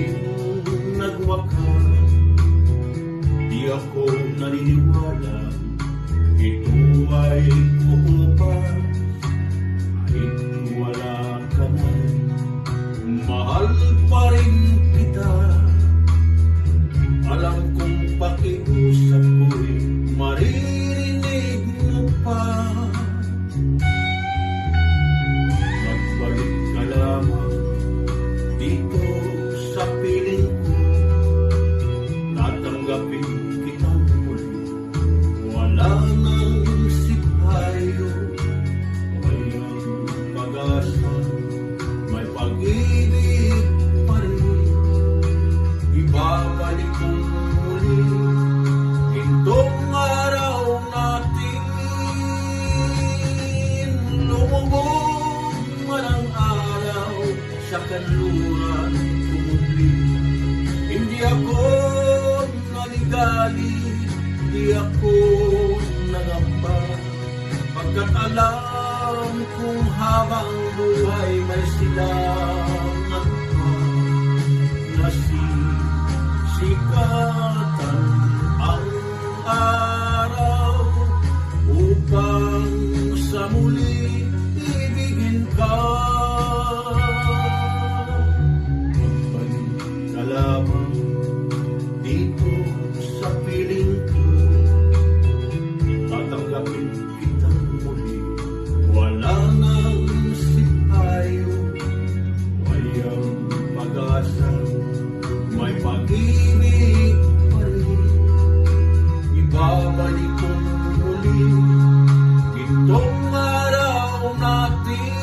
muling nagwakas. Di ako naniniwala ito ay kukupas. Kahit wala ka na, mahal pa rin kita. Alam kong pakiusap ko'y maririnig mo pa. Magbalik ka lamang dito sa piling ko. Tatanggapin kitang muli. Wala nang sipayo, walang pag-asa, may pag-ibig pa rin. Ibabalik ko muli itong araw natin. Lumubog man ang araw sa kanluran kumubli. Hindi ako naligali, di ako nangamba, pagkat alam kung habang buhay may silangan pa. Nasikatan ang araw upang sa muli ibigin ka. Magbalik ka lamang dito sa piling ko. Tatanggapin kitang muli. Wala nang sipayo, walang pag-asa, may pag-ibig pa rin. Ibabalik ko muli itong araw natin.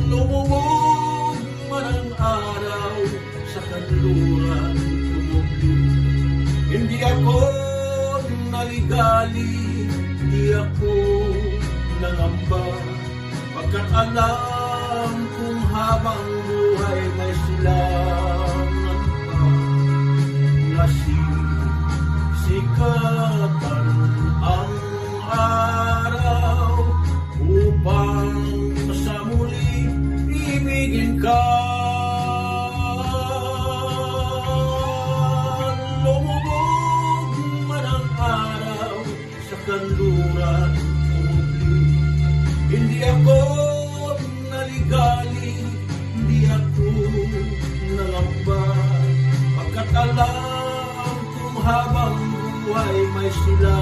Lumubog man ang araw sa kanluran kumubli. Hindi ako naligali, di ako nangamba, pagkat alam kung habang buhay may silangan pa. Nasikatan ang araw upang sa muli ibigin ka. Lumubog man ang araw sa kanluran kumubli. Hindi ako naligali, hindi ako nangamba, pagkat alam kung habang buhay may sila